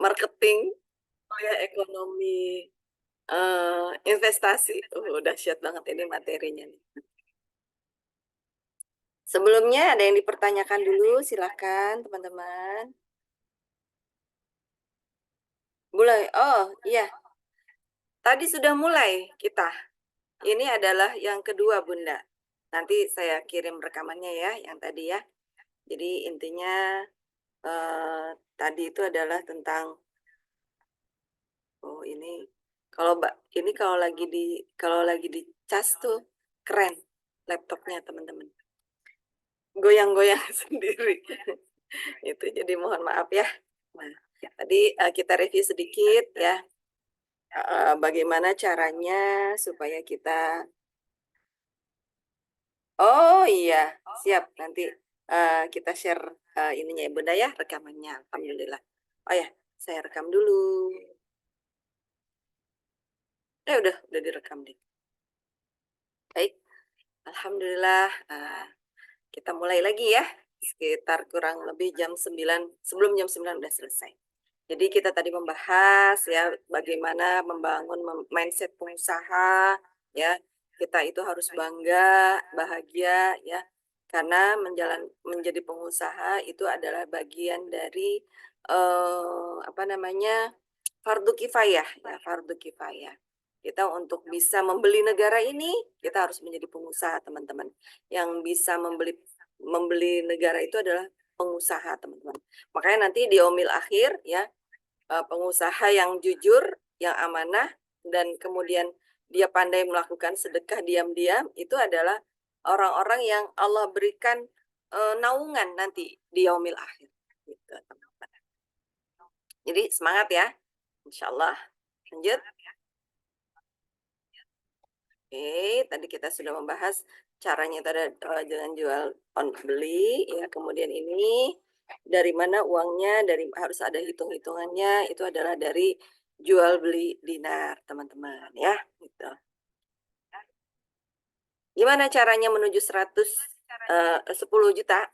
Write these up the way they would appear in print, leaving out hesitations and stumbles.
marketing, oh ya ekonomi, investasi. Dahsyat banget ini materinya nih. Sebelumnya ada yang dipertanyakan dulu, silakan teman-teman. Mulai. Oh, iya. Tadi sudah mulai kita. Ini adalah yang kedua, Bunda. Nanti saya kirim rekamannya ya, yang tadi ya. Jadi intinya tadi itu adalah tentang ini kalau lagi di cas tuh keren laptopnya teman-teman. Goyang-goyang sendiri. Itu jadi mohon maaf ya. Nah, tadi kita review sedikit ya. Bagaimana caranya supaya kita Oh iya, siap. Nanti kita share ininya ya Bunda ya, rekamannya. Alhamdulillah. Oh ya, saya rekam dulu. Udah direkam deh. Baik, Alhamdulillah. Kita mulai lagi ya. Sekitar kurang lebih jam 9, sebelum jam 9 udah selesai. Jadi kita tadi membahas ya bagaimana membangun mindset pengusaha ya. Kita itu harus bangga, bahagia ya. Karena menjadi pengusaha itu adalah bagian dari apa namanya? Fardu kifayah ya, fardu kifayah. Kita untuk bisa membeli negara ini, kita harus menjadi pengusaha, teman-teman. Yang bisa membeli negara itu adalah pengusaha, teman-teman. Makanya nanti di omil akhir ya, pengusaha yang jujur, yang amanah, dan kemudian dia pandai melakukan sedekah diam-diam, itu adalah orang-orang yang Allah berikan naungan nanti di yaumil akhir. Gitu, teman-teman. Jadi semangat ya, insya Allah. Lanjut. Oke, tadi kita sudah membahas caranya itu ada dengan jual beli ya. Kemudian ini dari mana uangnya, harus ada hitung-hitungannya, itu adalah dari jual beli dinar, teman-teman ya, gitu. Gimana caranya menuju 10 juta?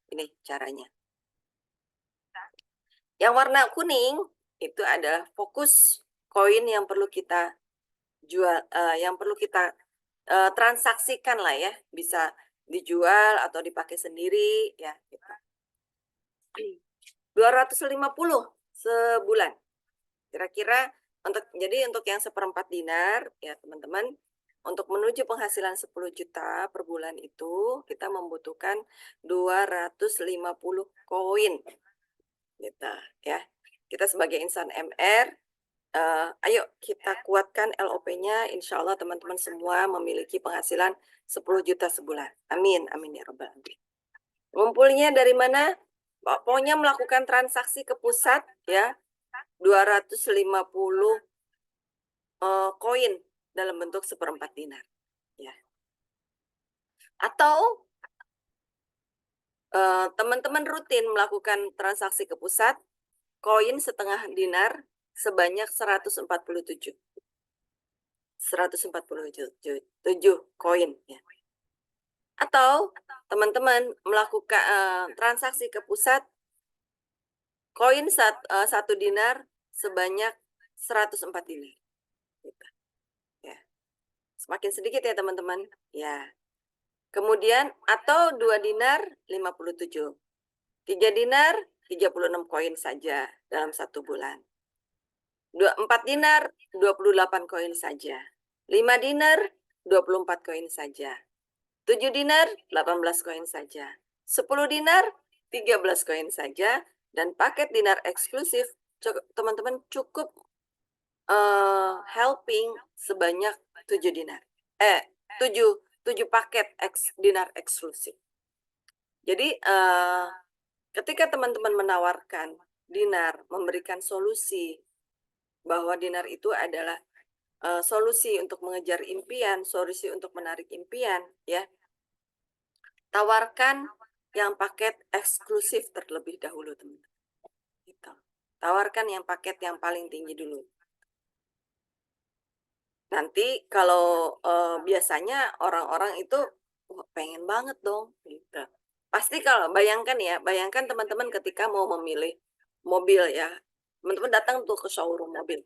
Ini caranya. Yang warna kuning itu adalah fokus koin yang perlu kita jual, yang perlu kita transaksikan lah ya, bisa dijual atau dipakai sendiri ya gitu. 250 sebulan. Kira-kira untuk yang seperempat dinar ya teman-teman, untuk menuju penghasilan 10 juta per bulan itu kita membutuhkan 250 koin. Gitu ya. Kita sebagai insan MR ayo kita kuatkan LOP-nya, insya Allah teman-teman semua memiliki penghasilan 10 juta sebulan. Amin, amin ya Rabbal Alamin. Ngumpulnya dari mana? Pokoknya melakukan transaksi ke pusat ya, 250 koin dalam bentuk seperempat dinar. Ya. Atau teman-teman rutin melakukan transaksi ke pusat, koin setengah dinar sebanyak 147 koin ya. Atau teman-teman melakukan transaksi ke pusat, koin 1 dinar sebanyak 104 dinar. Gitu. Ya. Semakin sedikit ya teman-teman. Ya. Kemudian atau 2 dinar 57. 3 dinar 36 koin saja dalam 1 bulan. 4 dinar 28 koin saja. 5 dinar 24 koin saja. 7 dinar 18 koin saja. 10 dinar 13 koin saja. Dan paket dinar eksklusif teman-teman cukup helping sebanyak 7 dinar. 7 paket dinar eksklusif. Jadi ketika teman-teman menawarkan dinar, memberikan solusi bahwa dinar itu adalah solusi untuk mengejar impian, solusi untuk menarik impian, ya. Tawarkan yang paket eksklusif terlebih dahulu, teman-teman. Gitu. Tawarkan yang paket yang paling tinggi dulu. Nanti kalau biasanya orang-orang itu pengen banget dong, gitu. Pasti kalau bayangkan teman-teman ketika mau memilih mobil ya, Teman-teman datang tuh ke showroom mobil.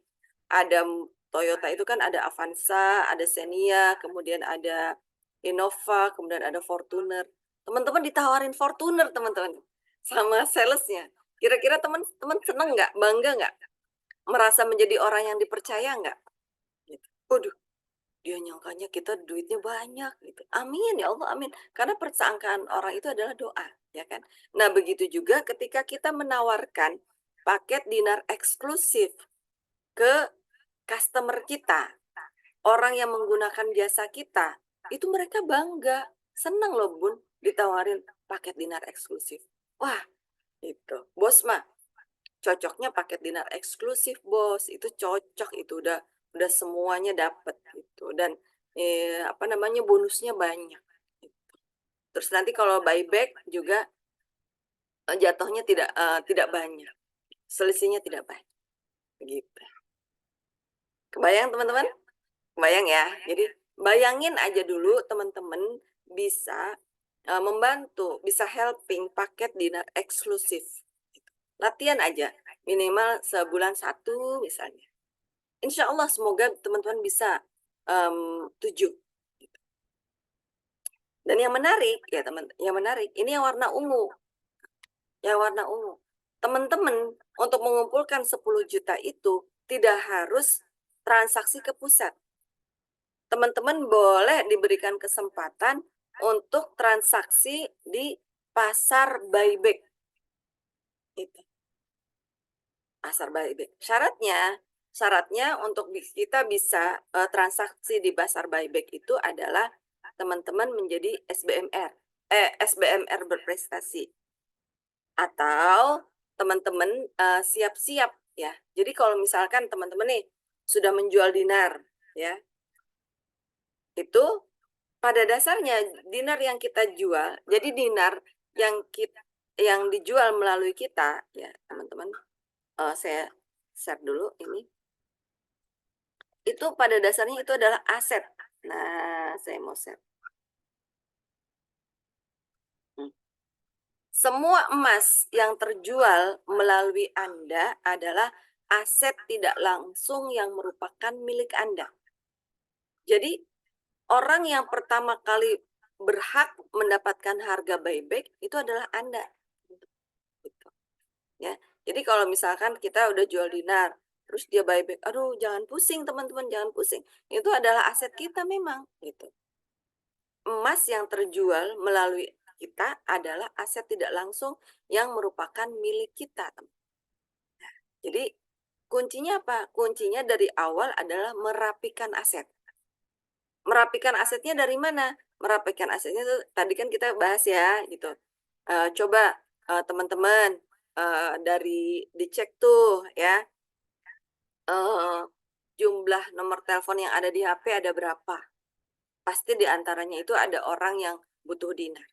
Ada Toyota itu kan ada Avanza, ada Xenia, kemudian ada Innova, kemudian ada Fortuner. Teman-teman ditawarin Fortuner, teman-teman, sama salesnya. Kira-kira teman-teman seneng nggak? Bangga nggak? Merasa menjadi orang yang dipercaya nggak? Gitu. Waduh, dia nyangkanya kita duitnya banyak gitu. Amin ya Allah, amin. Karena persangkaan orang itu adalah doa, ya kan? Nah, begitu juga ketika kita menawarkan paket dinar eksklusif ke customer kita, orang yang menggunakan jasa kita, itu mereka bangga, senang loh Bun ditawarin paket dinar eksklusif. Wah, itu. Bos mah cocoknya paket dinar eksklusif, Bos. Itu cocok, itu udah semuanya dapat gitu. Dan apa namanya, bonusnya banyak gitu. Terus nanti kalau buyback juga jatuhnya tidak banyak. Selisihnya tidak banyak gitu. Kebayang teman-teman? Kebayang ya? Jadi bayangin aja dulu teman-teman bisa membantu, bisa helping paket dinner eksklusif. Latihan aja, minimal sebulan satu misalnya. Insya Allah semoga teman-teman bisa 7. Dan yang menarik ya teman, yang menarik ini yang warna ungu, yang warna ungu. Teman-teman untuk mengumpulkan 10 juta itu tidak harus transaksi ke pusat. Teman-teman boleh diberikan kesempatan untuk transaksi di pasar buyback. Itu. Pasar buyback. Syaratnya untuk kita bisa transaksi di pasar buyback itu adalah teman-teman menjadi SBMR berprestasi, atau teman-teman siap-siap ya. Jadi kalau misalkan teman-teman nih sudah menjual dinar ya, itu pada dasarnya dinar yang kita jual, jadi dinar yang dijual melalui kita ya teman-teman, saya share dulu ini. Itu pada dasarnya itu adalah aset. Nah, saya mau share. Semua emas yang terjual melalui Anda adalah aset tidak langsung yang merupakan milik Anda. Jadi, orang yang pertama kali berhak mendapatkan harga buyback itu adalah Anda. Gitu. Ya. Jadi kalau misalkan kita udah jual dinar, terus dia buyback, aduh jangan pusing teman-teman, jangan pusing. Itu adalah aset kita memang gitu. Emas yang terjual melalui kita adalah aset tidak langsung yang merupakan milik kita. Jadi kuncinya apa? Kuncinya dari awal adalah merapikan aset. Merapikan asetnya dari mana? Merapikan asetnya itu tadi kan kita bahas ya gitu. Coba teman-teman dari dicek tuh ya, jumlah nomor telepon yang ada di HP ada berapa. Pasti di antaranya itu ada orang yang butuh dinar.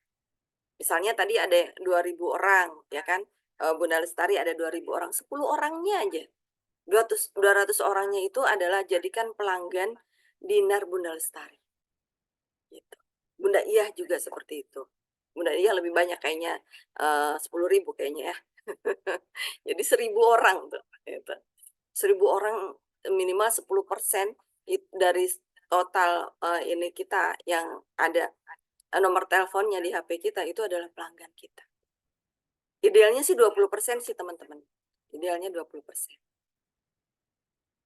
Misalnya tadi ada 2.000 orang, ya kan? Bunda Lestari ada 2.000 orang, 10 orangnya aja. 200 orangnya itu adalah jadikan pelanggan dinar Bunda Lestari. Gitu. Bunda Iyah juga seperti itu. Bunda Iyah lebih banyak kayaknya, 10.000 kayaknya ya. Jadi 1.000 orang tuh, gitu. 1.000 orang minimal 10% dari total ini kita yang ada nomor teleponnya di HP kita itu adalah pelanggan kita. Idealnya sih 20% sih teman-teman. Idealnya 20%.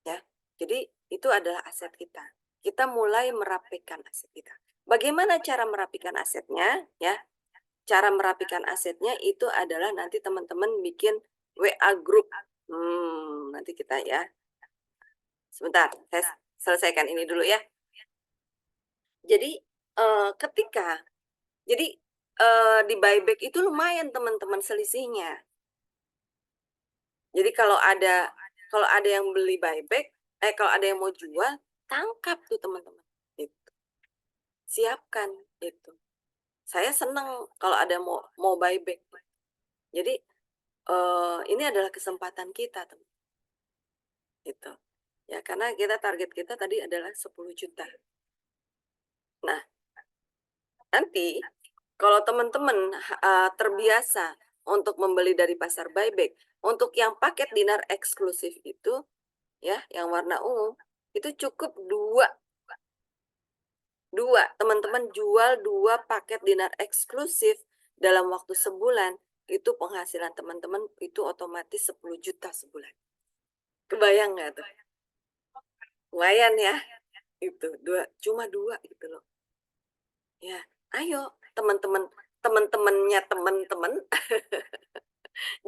Ya. Jadi itu adalah aset kita. Kita mulai merapikan aset kita. Bagaimana cara merapikan asetnya? Ya. Cara merapikan asetnya itu adalah nanti teman-teman bikin WA group. Nanti kita ya. Sebentar, saya selesaikan ini dulu ya. Jadi ketika jadi di buyback itu lumayan teman-teman selisihnya. Jadi kalau ada yang beli buyback, kalau ada yang mau jual, tangkap tuh teman-teman. Gitu. Siapkan itu. Saya senang kalau ada mau buyback. Jadi ini adalah kesempatan kita, teman. Gitu. Ya, karena target kita tadi adalah 10 juta. Nah, nanti kalau teman-teman terbiasa untuk membeli dari pasar buyback, Untuk yang paket dinar eksklusif itu, ya, yang warna ungu, itu cukup dua teman-teman jual 2 paket dinar eksklusif dalam waktu sebulan, itu penghasilan teman-teman itu otomatis 10 juta sebulan. Kebayang nggak tuh? Lumayan ya, itu cuma 2 gitu loh. Ya, ayo teman-teman teman-temannya teman-teman,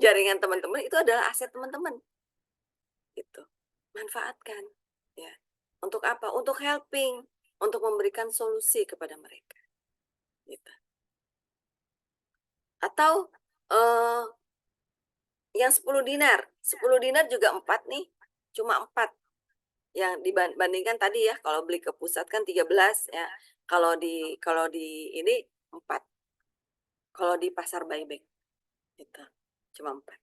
jaringan teman-teman itu adalah aset teman-teman, gitu. Manfaatkan, ya. Untuk apa? Untuk helping, untuk memberikan solusi kepada mereka, gitu. Atau, yang 10 dinar, 10 dinar juga 4 nih, cuma 4 yang dibandingkan tadi ya, kalau beli ke pusat kan 13 ya, kalau di ini 4, kalau di pasar buyback, gitu, cuma 4.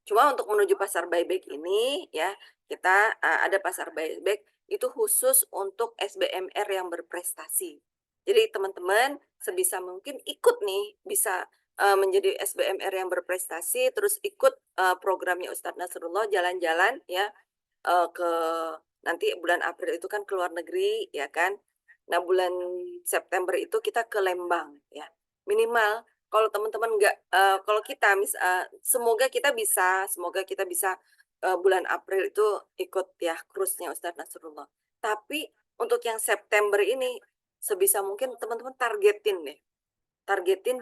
Cuma untuk menuju pasar buyback ini ya, kita, ada pasar buyback itu khusus untuk SBMR yang berprestasi. Jadi teman-teman sebisa mungkin ikut nih, bisa, menjadi SBMR yang berprestasi, terus ikut, programnya Ustadz Nasrullah jalan-jalan ya, ke nanti bulan April itu kan ke luar negeri ya kan. Nah bulan September itu kita ke Lembang ya. Minimal kalau teman-teman nggak, kalau kita semoga kita bisa, bulan April itu ikut ya cruise-nya Ustadz Nasrullah. Tapi untuk yang September ini, sebisa mungkin teman-teman targetin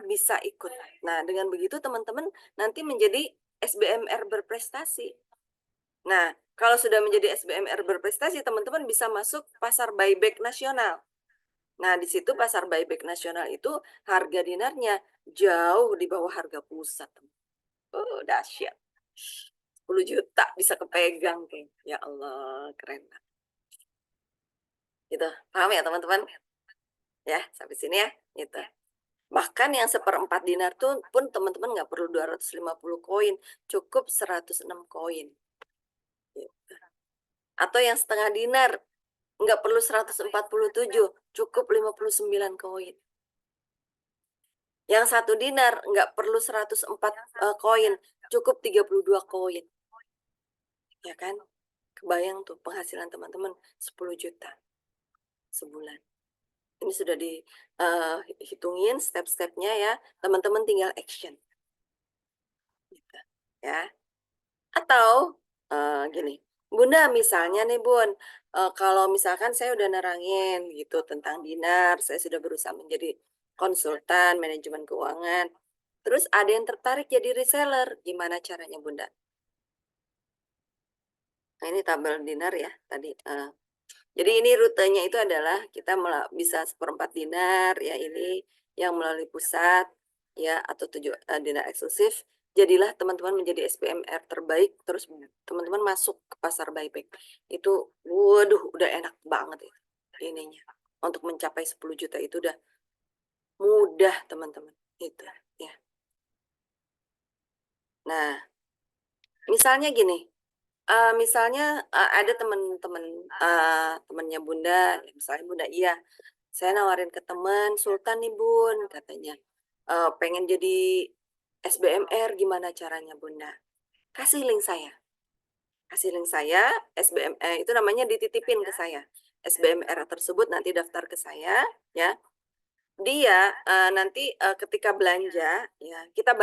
bisa ikut. Nah dengan begitu teman-teman nanti menjadi SBMR berprestasi. Nah, kalau sudah menjadi SBMR berprestasi, teman-teman bisa masuk pasar buyback nasional. Nah, di situ pasar buyback nasional itu harga dinarnya jauh di bawah harga pusat. Dahsyat. 10 juta bisa kepegang kayaknya. Ya Allah, keren banget. Gitu. Paham ya teman-teman? Ya, sampai sini ya. Gitu. Bahkan yang seperempat dinar tuh pun teman-teman nggak perlu 250 koin, cukup 106 koin. Gitu. Atau yang setengah dinar, nggak perlu 147, cukup 59 koin. Yang 1 dinar nggak perlu 104 koin, cukup 32 koin. Ya kan? Kebayang tuh penghasilan teman-teman 10 juta sebulan. Ini sudah hitungin step-stepnya ya, teman-teman tinggal action. Gitu, ya. Atau, gini, Bunda misalnya nih Bun, kalau misalkan saya udah nerangin gitu tentang dinar, saya sudah berusaha menjadi konsultan manajemen keuangan, terus ada yang tertarik jadi reseller, gimana caranya Bunda? Nah ini tabel dinar ya tadi, jadi ini rutenya itu adalah kita bisa seperempat dinar ya ini yang melalui pusat ya atau dinar eksklusif. Jadilah teman-teman menjadi SPMR terbaik terus teman-teman masuk ke pasar buyback. Itu waduh udah enak banget itu ininya. Untuk mencapai 10 juta itu udah mudah teman-teman. Itu ya. Nah, misalnya gini, misalnya, ada teman-teman, temennya Bunda, misalnya Bunda iya, saya nawarin ke teman, "Sultan nih Bun," katanya, "pengen jadi SBMR, gimana caranya Bunda?" Kasih link saya, itu namanya dititipin ke saya. SBMR tersebut nanti daftar ke saya, ya. Dia, nanti, ketika belanja, ya, kita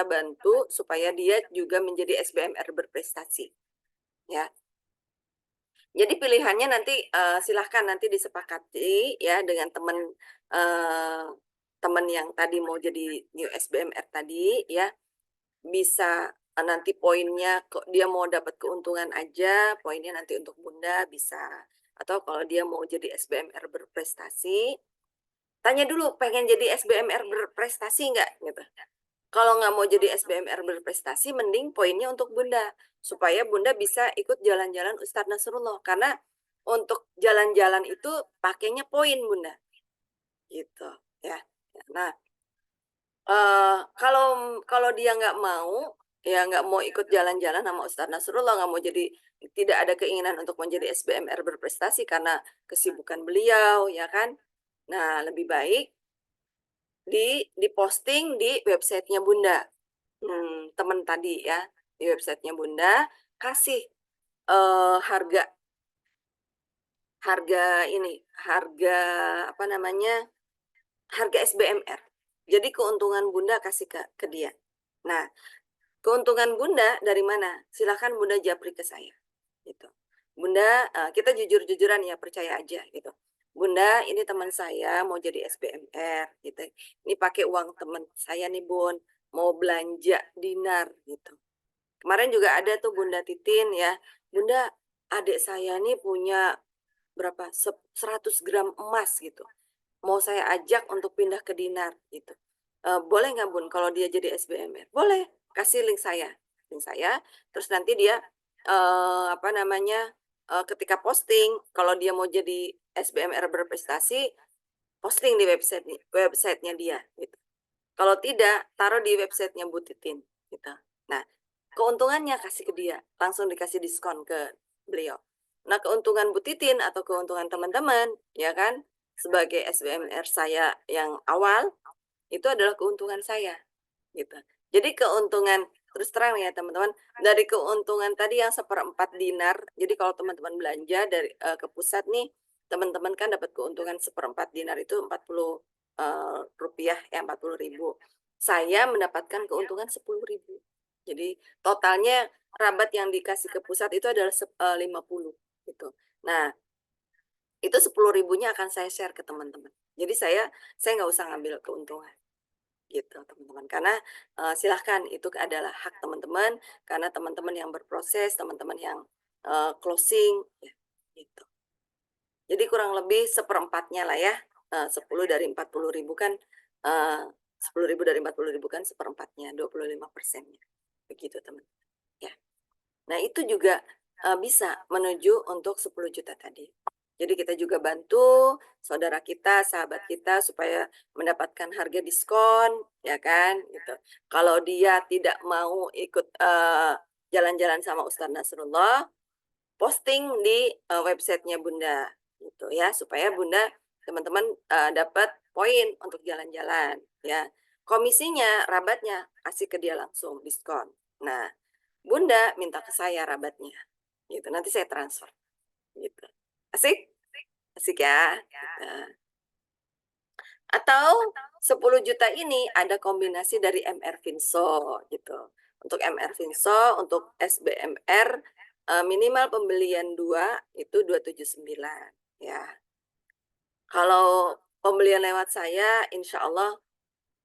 bantu supaya dia juga menjadi SBMR berprestasi, ya. Jadi pilihannya nanti, silahkan nanti disepakati ya dengan teman yang tadi mau jadi new SBMR tadi ya, bisa, nanti poinnya dia mau dapat keuntungan aja, poinnya nanti untuk Bunda bisa. Atau kalau dia mau jadi SBMR berprestasi, tanya dulu pengen jadi SBMR berprestasi nggak gitu. Kalau nggak mau jadi SBMR berprestasi, mending poinnya untuk Bunda, supaya Bunda bisa ikut jalan-jalan Ustadz Nasrullah. Karena untuk jalan-jalan itu pakainya poin Bunda, gitu ya. Nah, kalau kalau dia nggak mau, ya nggak mau ikut jalan-jalan sama Ustadz Nasrullah, nggak mau jadi tidak ada keinginan untuk menjadi SBMR berprestasi karena kesibukan beliau, ya kan. Nah, lebih baik diposting di websitenya Bunda. temen tadi ya, di websitenya Bunda, kasih, harga harga ini, harga apa namanya, harga SBMR. Jadi keuntungan Bunda kasih ke dia. Nah, keuntungan Bunda dari mana? Silakan Bunda japri ke saya, gitu. Bunda, kita jujur-jujuran ya, percaya aja gitu. Bunda, ini teman saya mau jadi SBMR gitu. Ini pakai uang teman saya nih Bun, mau belanja dinar gitu. Kemarin juga ada tuh Bunda Titin ya, Bunda, adik saya nih punya berapa, 100 gram emas gitu. Mau saya ajak untuk pindah ke dinar gitu. Boleh nggak Bun kalau dia jadi SBMR? Boleh, kasih link saya, terus nanti dia, apa namanya, ketika posting kalau dia mau jadi SBMR berprestasi, posting di websitenya dia gitu. Kalau tidak, taruh di websitenya Bu Titin gitu. Nah, keuntungannya kasih ke dia, langsung dikasih diskon ke beliau. Nah, keuntungan Bu Titin atau keuntungan teman-teman, ya kan, sebagai SBMR saya yang awal, itu adalah keuntungan saya, gitu. Jadi keuntungan terus terang ya teman-teman, dari keuntungan tadi yang seperempat dinar, jadi kalau teman-teman belanja dari ke pusat nih, teman-teman kan dapat keuntungan seperempat dinar itu 40 rupiah ya 40.000. Saya mendapatkan keuntungan 10.000. Jadi totalnya rabat yang dikasih ke pusat itu adalah 50 gitu. Nah, itu 10.000-nya akan saya share ke teman-teman. Jadi saya nggak usah ngambil keuntungan gitu teman-teman. Karena silahkan itu adalah hak teman-teman, karena teman-teman yang berproses, teman-teman yang closing, ya, gitu. Jadi kurang lebih seperempatnya lah ya, 10 dari 40.000 kan, 10.000 dari 40.000 kan seperempatnya, 25%-nya. Begitu teman, ya. Nah itu juga bisa menuju untuk 10 juta tadi. Jadi kita juga bantu saudara kita, sahabat kita supaya mendapatkan harga diskon, ya kan, gitu. Kalau dia tidak mau ikut jalan-jalan sama Ustadz Nasrullah, posting di websitenya Bunda, gitu ya, supaya Bunda teman-teman dapat poin untuk jalan-jalan, ya. Komisinya, rabatnya kasih ke dia langsung diskon. Nah, Bunda minta ke saya rabatnya, gitu. Nanti saya transfer, gitu. Asik? Asik ya? Gitu. Atau 10 juta ini ada kombinasi dari MR Finso gitu. Untuk MR Finso, untuk SBMR minimal pembelian 2 itu 279 ya. Kalau pembelian lewat saya insya Allah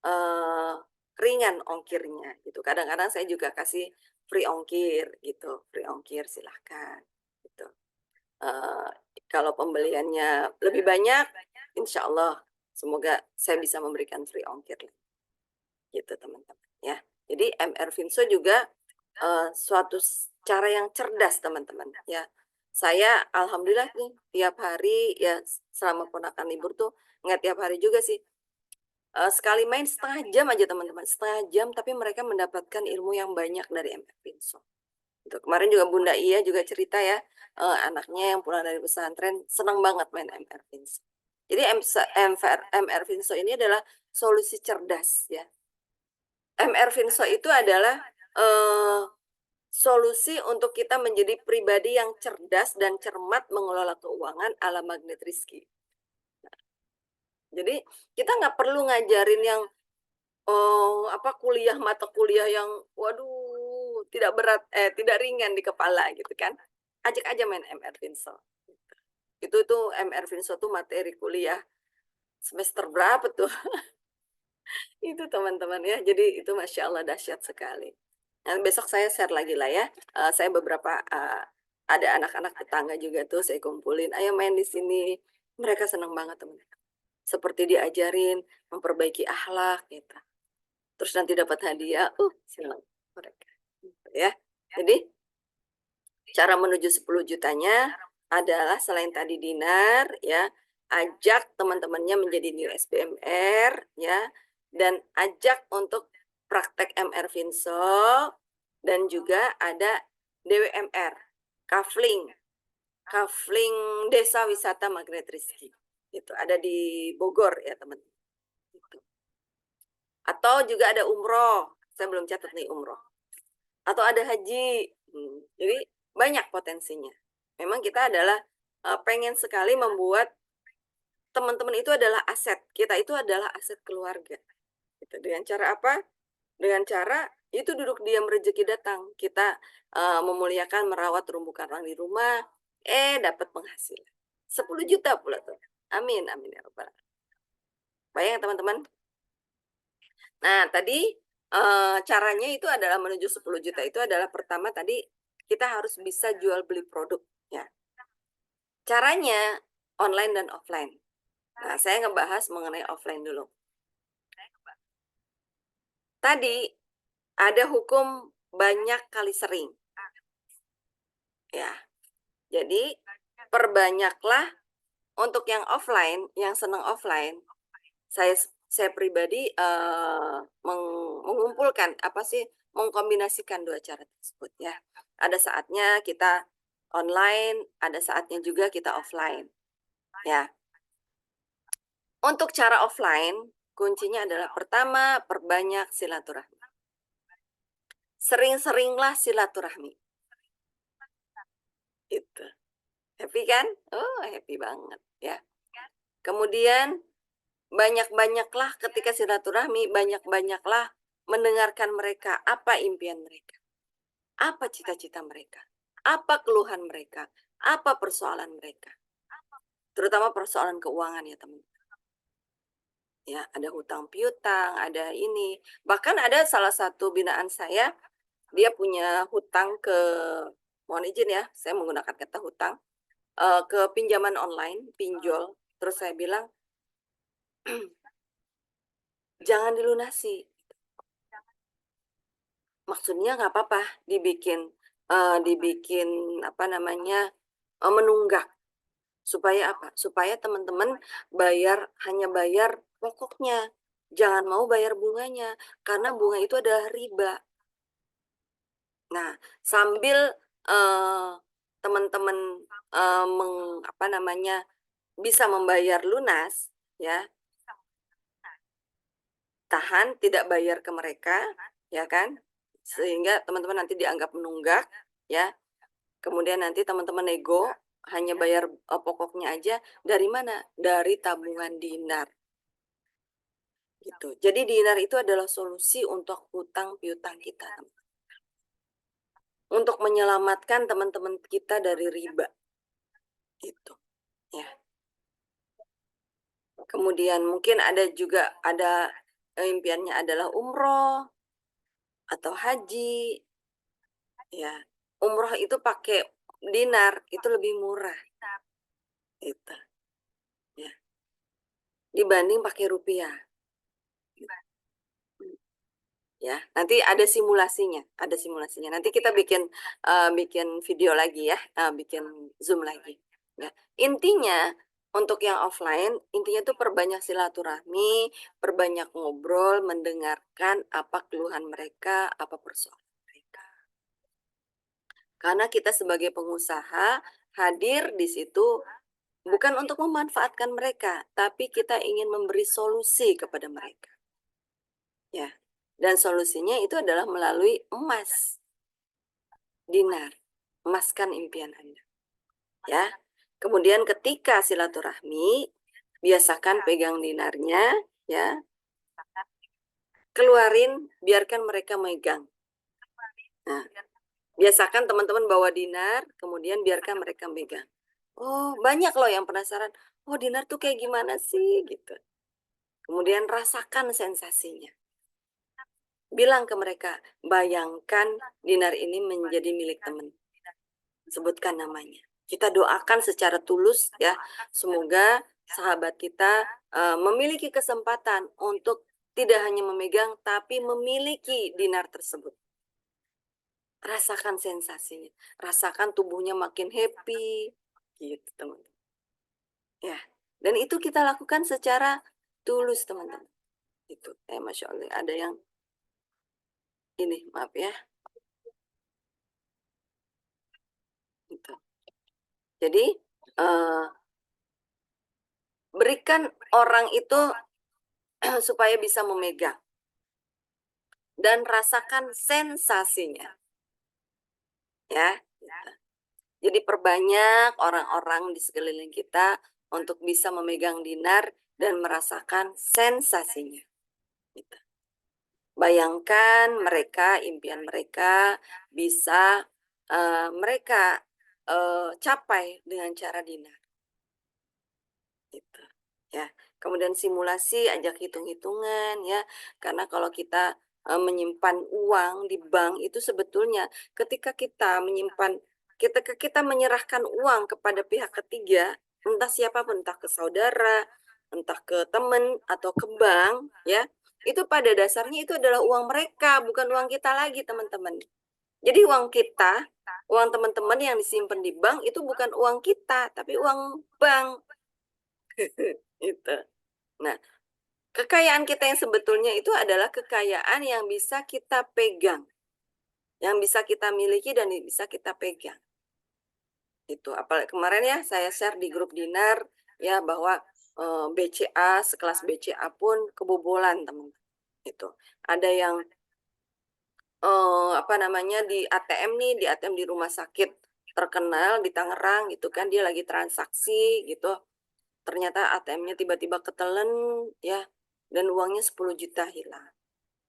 eh, ringan ongkirnya gitu. Kadang-kadang saya juga kasih free ongkir gitu, free ongkir silahkan gitu. Eh, Kalau pembeliannya lebih banyak, insya Allah semoga saya bisa memberikan free ongkir gitu teman-teman ya. Jadi MR Finso juga suatu cara yang cerdas teman-teman ya. Saya alhamdulillah nih tiap hari ya selama ponakan libur tuh nggak tiap hari juga sih. Sekali main setengah jam aja teman-teman, setengah jam tapi mereka mendapatkan ilmu yang banyak dari MR Finso. Gitu. Kemarin juga Bunda Iya juga cerita ya, anaknya yang pulang dari pesantren senang banget main MR Finso. Jadi MR Finso ini adalah solusi cerdas ya. MR Finso itu adalah solusi untuk kita menjadi pribadi yang cerdas dan cermat mengelola keuangan ala Magnet Rizky. Jadi kita nggak perlu ngajarin yang apa mata kuliah yang waduh tidak berat tidak ringan di kepala gitu kan. Ajak aja main MR Finso. Itu MR Finso tuh materi kuliah semester berapa tuh? Itu teman-teman ya. Jadi itu Masya Allah dahsyat sekali. Nah, besok saya share lagi lah ya. Saya beberapa ada anak-anak tetangga juga tuh saya kumpulin. Ayo main di sini. Mereka senang banget teman. Seperti diajarin memperbaiki akhlak gitu. Terus nanti dapat hadiah. Senang mereka. Gitu ya. Jadi cara menuju 10 jutanya adalah selain tadi dinar ya, ajak teman-temannya menjadi new SBMR ya, dan ajak untuk praktek MR Finso dan juga ada DWMR, Kafling, Kafling Desa Wisata Magnet Rizky. Itu ada di Bogor ya, teman. Gitu. Atau juga ada umroh. saya belum catat nih umroh. Atau ada haji, jadi banyak potensinya. Memang kita adalah, pengen sekali membuat teman-teman itu adalah aset, kita itu adalah aset keluarga, gitu. Dengan cara apa? Dengan cara itu duduk diam rezeki datang, kita, memuliakan merawat terumbu karang di rumah, dapat penghasilan, 10 juta pula tuh. Amin amin ya rabbal alamin. Bayang teman-teman? Nah tadi, caranya itu adalah menuju 10 juta itu adalah pertama tadi, kita harus bisa jual beli produk, ya. Caranya online dan offline. Nah saya ngebahas mengenai offline dulu. Tadi, ada hukum banyak kali sering, ya. Jadi, perbanyaklah untuk yang offline, yang senang offline, saya pribadi, mengumpulkan, apa sih, mengkombinasikan 2 cara tersebut ya. Ada saatnya kita online, ada saatnya juga kita offline, ya. Untuk cara offline, kuncinya adalah pertama, perbanyak silaturahmi. Sering-seringlah silaturahmi. Itu. Happy kan? Oh, happy banget, ya. Kemudian banyak-banyaklah ketika silaturahmi, banyak-banyaklah mendengarkan mereka, apa impian mereka, apa cita-cita mereka, apa keluhan mereka, apa persoalan mereka. Terutama persoalan keuangan ya, teman. Ya, ada hutang piutang, ada ini. Bahkan ada salah satu binaan saya, dia punya hutang ke, mohon izin ya, saya menggunakan kata hutang, ke pinjaman online, pinjol, terus saya bilang, "Jangan dilunasi." Maksudnya nggak apa-apa dibikin apa namanya, menunggak. Supaya apa? Supaya teman-teman hanya bayar pokoknya, jangan mau bayar bunganya, karena bunga itu adalah riba. Nah, sambil, teman-teman, apa namanya, bisa membayar lunas, ya, tahan tidak bayar ke mereka, ya kan, sehingga teman-teman nanti dianggap menunggak, ya. Kemudian nanti teman-teman nego, hanya bayar, pokoknya aja, dari mana? Dari tabungan dinar, gitu. Jadi dinar itu adalah solusi untuk hutang piutang kita, untuk menyelamatkan teman-teman kita dari riba, gitu, ya. Kemudian mungkin ada juga impiannya adalah umroh atau haji, ya. Umroh itu pakai dinar, itu lebih murah, itu, ya, dibanding pakai rupiah. Ya, nanti ada simulasinya. Nanti kita bikin video lagi ya, bikin Zoom lagi, ya. Intinya, untuk yang offline, intinya tuh perbanyak silaturahmi, perbanyak ngobrol, mendengarkan apa keluhan mereka, apa persoalan mereka. Karena kita sebagai pengusaha, hadir di situ bukan untuk memanfaatkan mereka, tapi kita ingin memberi solusi kepada mereka. Ya, dan solusinya itu adalah melalui emas, dinar, emaskan impian Anda, ya. Kemudian ketika silaturahmi, biasakan pegang dinarnya, ya. Keluarin, biarkan mereka megang. Nah, biasakan teman-teman bawa dinar, kemudian biarkan mereka megang. Oh, banyak loh yang penasaran, "Oh, dinar tuh kayak gimana sih?" gitu. Kemudian rasakan sensasinya. Bilang ke mereka, bayangkan dinar ini menjadi milik teman. Sebutkan namanya. Kita doakan secara tulus ya, semoga sahabat kita memiliki kesempatan untuk tidak hanya memegang tapi memiliki dinar tersebut. Rasakan sensasinya, rasakan tubuhnya makin happy, gitu teman-teman. Ya, dan itu kita lakukan secara tulus teman-teman. Itu, masya Allah ada yang ini, maaf ya. Gitu. Jadi, berikan orang itu supaya bisa memegang. dan rasakan sensasinya, ya. Gitu. Jadi perbanyak orang-orang di sekeliling kita untuk bisa memegang dinar dan merasakan sensasinya. Gitu. Bayangkan mereka, impian mereka bisa mereka capai dengan cara dinar. Gitu, ya. Kemudian simulasi, ajak hitung-hitungan ya, karena kalau kita menyimpan uang di bank itu sebetulnya ketika kita menyimpan ketika kita menyerahkan uang kepada pihak ketiga, entah siapapun, entah ke saudara, entah ke teman atau ke bank ya, itu pada dasarnya itu adalah uang mereka, bukan uang kita lagi, teman-teman. Jadi uang kita, uang teman-teman yang disimpan di bank itu bukan uang kita, tapi uang bank. Itu. Nah, kekayaan kita yang sebetulnya itu adalah kekayaan yang bisa kita pegang, yang bisa kita miliki dan bisa kita pegang. Itu. Apalagi kemarin ya saya share di grup dinar ya bahwa BCA, sekelas BCA pun kebobolan, teman. Itu. Ada yang apa namanya di ATM nih, di ATM di rumah sakit terkenal di Tangerang gitu kan, dia lagi transaksi gitu. Ternyata ATM-nya tiba-tiba ketelen ya, dan uangnya 10 juta hilang.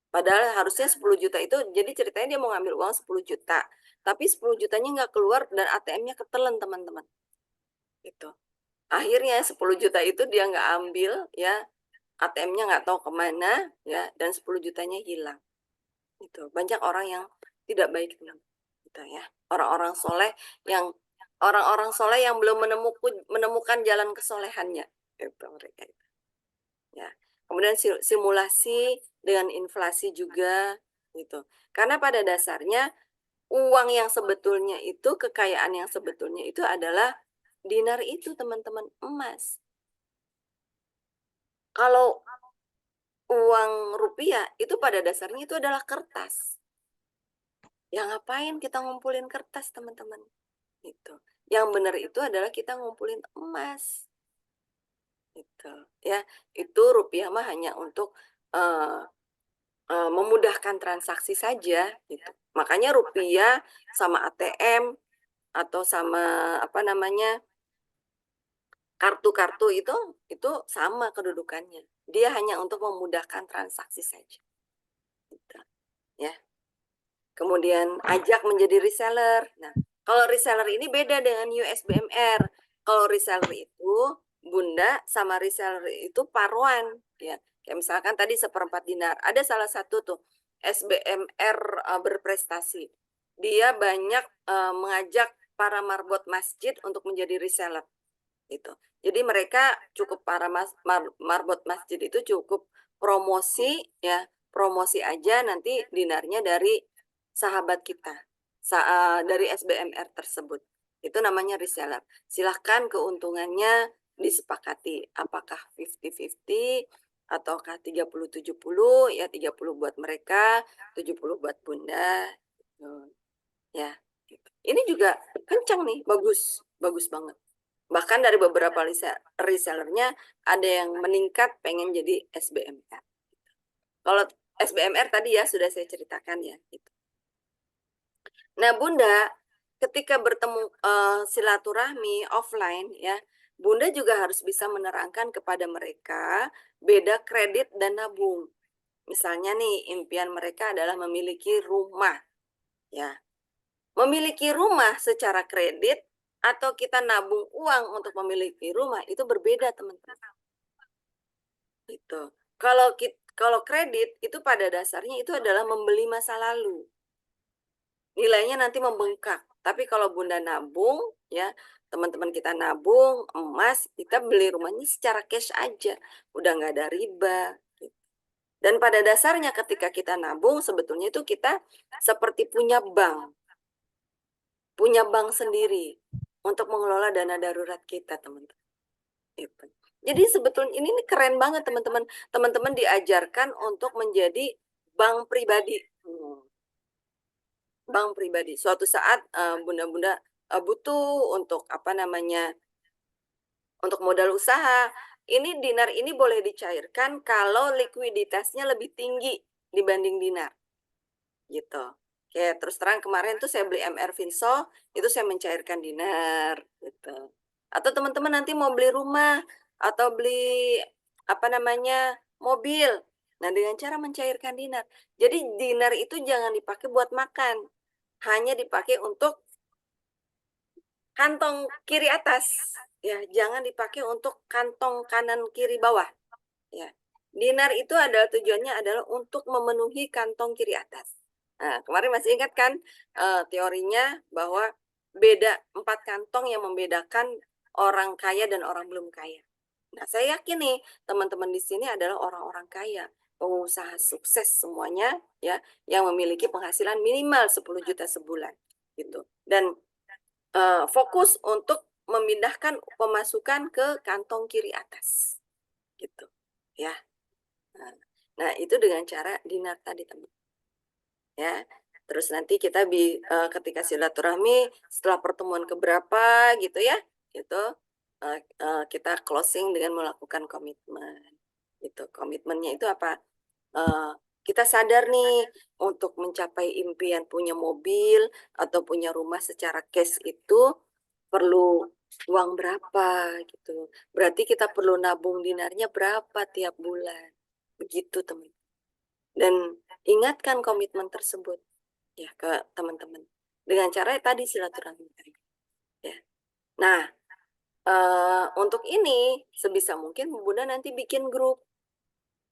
Padahal harusnya 10 juta itu jadi ceritanya dia mau ngambil uang 10 juta, tapi 10 jutanya nggak keluar dan ATM-nya ketelen, teman-teman. Gitu. Akhirnya 10 juta itu dia nggak ambil ya, ATM-nya nggak tahu kemana ya, dan 10 jutanya hilang. Itu. Banyak orang yang tidak baik, teman, gitu ya. Orang-orang soleh yang orang-orang soleh yang belum menemukan jalan kesolehannya, itu mereka. Ya. Kemudian simulasi dengan inflasi juga gitu. Karena pada dasarnya uang yang sebetulnya itu, kekayaan yang sebetulnya itu adalah dinar itu, teman-teman, emas. Kalau uang rupiah itu pada dasarnya itu adalah kertas. Ya ngapain kita ngumpulin kertas, teman-teman? Gitu. Yang benar itu adalah kita ngumpulin emas. Gitu. Ya, itu rupiah mah hanya untuk eh, memudahkan transaksi saja gitu. Makanya rupiah sama ATM atau sama apa namanya, kartu-kartu itu sama kedudukannya. Dia hanya untuk memudahkan transaksi saja, gitu, ya. Kemudian ajak menjadi reseller. Nah, kalau reseller ini beda dengan USBMR. Kalau reseller itu Bunda sama reseller itu paruan ya. Kayak misalkan tadi seperempat dinar. Ada salah satu tuh SBMR berprestasi. Dia banyak mengajak para marbot masjid untuk menjadi reseller gitu. Jadi mereka cukup para marbot masjid itu cukup promosi ya, promosi aja nanti dinarnya dari sahabat kita, dari SBMR tersebut. Itu namanya reseller. Silahkan keuntungannya disepakati, apakah 50-50 ataukah 30-70, ya 30 buat mereka, 70 buat Bunda. Gitu. Ya, gitu. Ini juga kencang nih, bagus, bagus banget. Bahkan dari beberapa resellernya ada yang meningkat pengen jadi SBMR. Kalau SBMR tadi ya sudah saya ceritakan ya. Gitu. Nah, Bunda, ketika bertemu silaturahmi offline ya, Bunda juga harus bisa menerangkan kepada mereka beda kredit dan nabung. Misalnya nih, impian mereka adalah memiliki rumah ya. Memiliki rumah secara kredit atau kita nabung uang untuk memiliki rumah itu berbeda, teman-teman. Itu. Kalau kredit itu pada dasarnya itu adalah membeli masa lalu. Nilainya nanti membengkak. Tapi kalau Bunda nabung, ya teman-teman kita nabung emas, kita beli rumahnya secara cash aja, udah nggak ada riba. Gitu. Dan pada dasarnya ketika kita nabung, sebetulnya itu kita seperti punya bank sendiri untuk mengelola dana darurat kita, teman-teman. Gitu. Jadi sebetulnya ini nih keren banget, teman-teman. Teman-teman diajarkan untuk menjadi bank pribadi. Bank pribadi. Suatu saat bunda-bunda butuh untuk apa namanya, untuk modal usaha. Ini dinar ini boleh dicairkan kalau likuiditasnya lebih tinggi dibanding dinar. gitu. Oke, terus terang kemarin tuh saya beli MR Vinso, itu saya mencairkan dinar gitu. Atau teman-teman nanti mau beli rumah atau beli apa namanya mobil. Nah, dengan cara mencairkan dinar. Jadi dinar itu jangan dipakai buat makan, hanya dipakai untuk kantong kiri atas. Ya, jangan dipakai untuk kantong kanan kiri bawah. Ya. Dinar itu adalah tujuannya adalah untuk memenuhi kantong kiri atas. Nah, kemarin masih ingat kan teorinya bahwa beda 4 kantong yang membedakan orang kaya dan orang belum kaya. Nah, saya yakin nih teman-teman di sini adalah orang-orang kaya, pengusaha sukses semuanya ya, yang memiliki penghasilan minimal 10 juta sebulan gitu. Dan fokus untuk memindahkan pemasukan ke kantong kiri atas gitu. Ya. Nah, nah, itu dengan cara dinar tadi, teman. Ya. Terus nanti kita ketika silaturahmi setelah pertemuan keberapa gitu ya, gitu kita closing dengan melakukan komitmen. Gitu. Komitmennya itu apa? Kita sadar nih untuk mencapai impian punya mobil atau punya rumah secara cash itu perlu uang berapa gitu. Berarti kita perlu nabung dinarnya berapa tiap bulan. Begitu, teman. Dan ingatkan komitmen tersebut ya ke teman-teman. Dengan cara tadi silaturahmi tadi. Ya. Nah, untuk ini sebisa mungkin Bunda nanti bikin grup.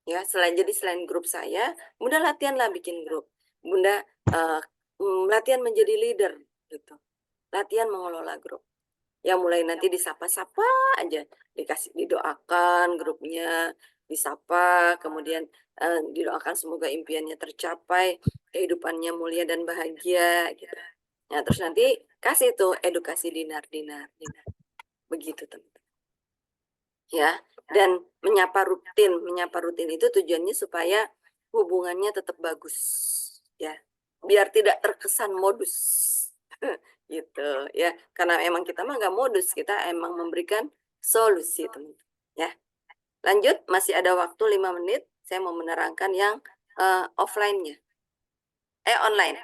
Ya, selain grup saya, Bunda latihanlah bikin grup. Bunda latihan menjadi leader gitu. Latihan mengelola grup. Ya mulai nanti disapa-sapa aja, didoakan grupnya, disapa, kemudian didoakan semoga impiannya tercapai, kehidupannya mulia dan bahagia gitu. Nah, terus nanti kasih tuh edukasi dinar. Begitu, teman-teman. Ya, dan menyapa rutin itu tujuannya supaya hubungannya tetap bagus. Ya. Biar tidak terkesan modus. Gitu ya, karena emang kita mah nggak modus, kita emang memberikan solusi, teman-teman. Ya, lanjut, masih ada waktu 5 menit, saya mau menerangkan yang offline-nya, online.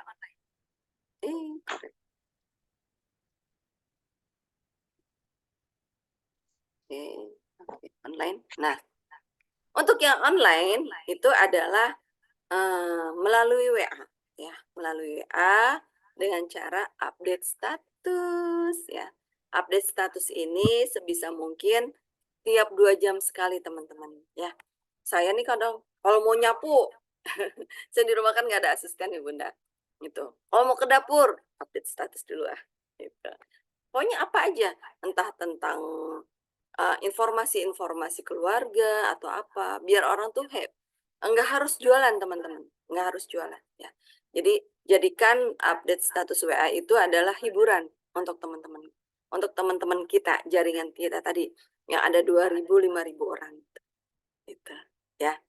Oke, online. Nah, untuk yang online itu adalah melalui WA, ya, melalui WA dengan cara update status, ya. Update status ini sebisa mungkin tiap 2 jam sekali, teman-teman, ya. Saya nih kadang kalau mau nyapu, saya di rumah kan nggak ada asisten ya Bunda, gitu. Kalau mau ke dapur, update status dulu ah, gitu. Pokoknya apa aja, entah tentang informasi-informasi keluarga atau apa, biar orang tuh enggak harus jualan, teman-teman, nggak harus jualan ya. Jadi jadikan update status WA itu adalah hiburan untuk teman-teman. Untuk teman-teman kita, jaringan kita tadi yang ada 2.000 5.000 orang gitu. Ya.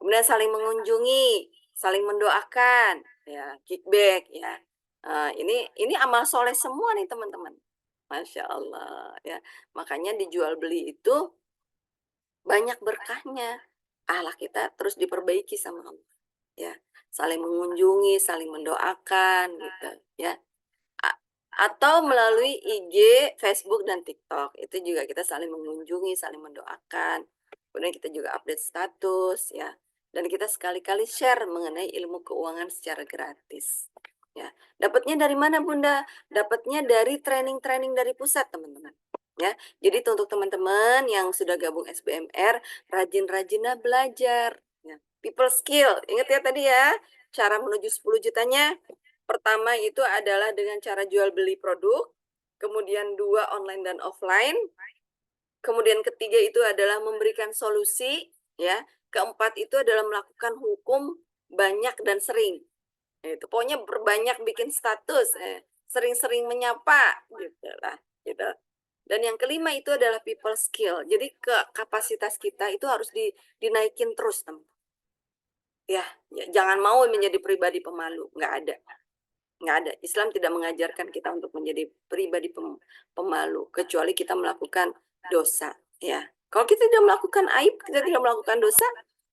Kemudian saling mengunjungi, saling mendoakan, ya, kickback ya. Ini amal soleh semua nih, teman-teman. Masya Allah ya. Makanya dijual beli itu banyak berkahnya. Akhlak kita terus diperbaiki sama Allah. Ya, saling mengunjungi, saling mendoakan gitu ya. Atau melalui IG, Facebook dan TikTok. Itu juga kita saling mengunjungi, saling mendoakan. Kemudian kita juga update status ya. Dan kita sekali-kali share mengenai ilmu keuangan secara gratis. Ya, dapatnya dari mana Bunda? Dapatnya dari training-training dari pusat, teman-teman. Ya, jadi untuk teman-teman yang sudah gabung SBMR, rajin-rajinlah belajar. Ya. People skill, ingat ya tadi ya, cara menuju 10 jutanya. Pertama itu adalah dengan cara jual beli produk, kemudian 2 online dan offline, kemudian ketiga itu adalah memberikan solusi, ya. Keempat itu adalah melakukan hukum banyak dan sering. Itu pokoknya berbanyak bikin status, sering-sering menyapa gitu lah, gitu. Dan yang kelima itu adalah people skill. Jadi kapasitas kita itu harus dinaikin terus, teman. Ya, jangan mau menjadi pribadi pemalu, nggak ada. Nggak ada. Islam tidak mengajarkan kita untuk menjadi pribadi pemalu, kecuali kita melakukan dosa. Ya, kalau kita tidak melakukan aib, kita tidak melakukan dosa,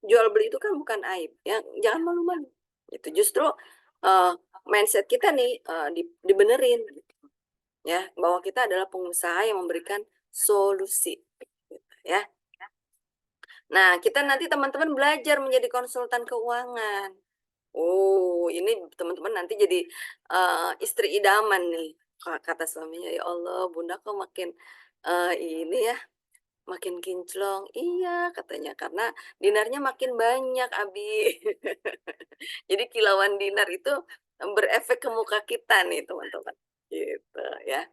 jual beli itu kan bukan aib. Ya, jangan malu-malu. Itu justru eee, mindset kita nih, dibenerin gitu ya, bahwa kita adalah pengusaha yang memberikan solusi, gitu ya. Nah, kita nanti teman-teman belajar menjadi konsultan keuangan. Oh, ini teman-teman nanti jadi, istri idaman nih, kata suaminya, "Ya Allah, Bunda kok makin, ini ya, makin kinclong." "Iya," katanya, "karena dinarnya makin banyak, Abi." Jadi kilauan dinar itu, berefek ke muka kita nih, teman-teman, gitu ya.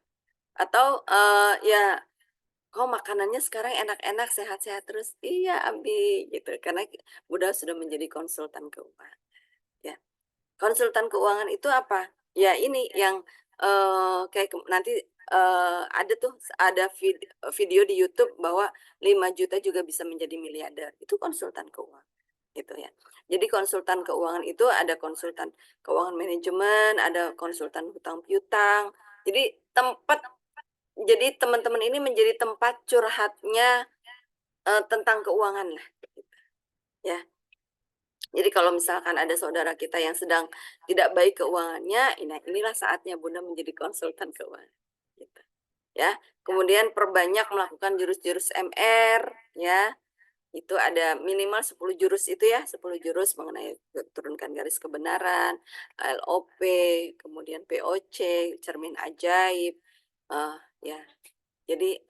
Atau, ya, "Kok makanannya sekarang enak-enak, sehat-sehat terus?" "Iya, Abi," gitu, karena Bunda sudah menjadi konsultan keuangan, ya. Konsultan keuangan itu apa? Ya ini yang, kayak nanti, ada tuh ada video di YouTube bahwa 5 juta juga bisa menjadi miliarder, itu konsultan keuangan, gitu ya. Jadi konsultan keuangan itu ada konsultan keuangan manajemen, ada konsultan hutang piutang. Jadi teman-teman ini menjadi tempat curhatnya, tentang keuangan lah, gitu ya. Jadi kalau misalkan ada saudara kita yang sedang tidak baik keuangannya, nah inilah saatnya Bunda menjadi konsultan keuangan, gitu, ya. Kemudian perbanyak melakukan jurus-jurus MR, ya, itu ada minimal 10 jurus itu ya, 10 jurus mengenai turunkan garis kebenaran, LOP, kemudian POC, cermin ajaib, ya. Jadi,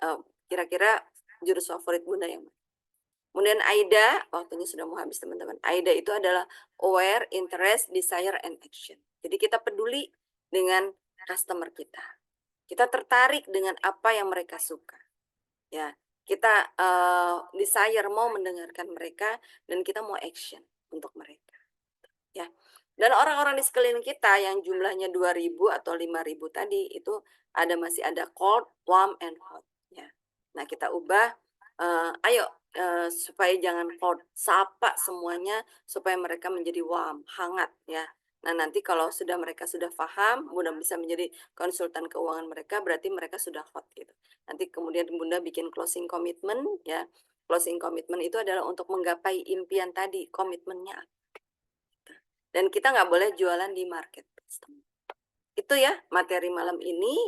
kira-kira jurus favorit Bunda yang mana? Kemudian AIDA, waktunya sudah mau habis teman-teman. AIDA itu adalah aware, interest, desire, and action. Jadi kita peduli dengan customer kita. Kita tertarik dengan apa yang mereka suka. Ya, kita desire mau mendengarkan mereka dan kita mau action untuk mereka. Ya. Dan orang-orang di sekeliling kita yang jumlahnya 2.000 atau 5.000 tadi itu masih ada cold, warm, and hot, ya. Nah, kita ubah, ayo, supaya jangan cold, sapa semuanya supaya mereka menjadi warm, hangat, ya. Nah, nanti kalau mereka sudah paham, Bunda bisa menjadi konsultan keuangan mereka, berarti mereka sudah hot gitu. Nanti kemudian Bunda bikin closing commitment, ya. Closing commitment itu adalah untuk menggapai impian tadi, komitmennya dan kita nggak boleh jualan di marketplace. Itu ya materi malam ini.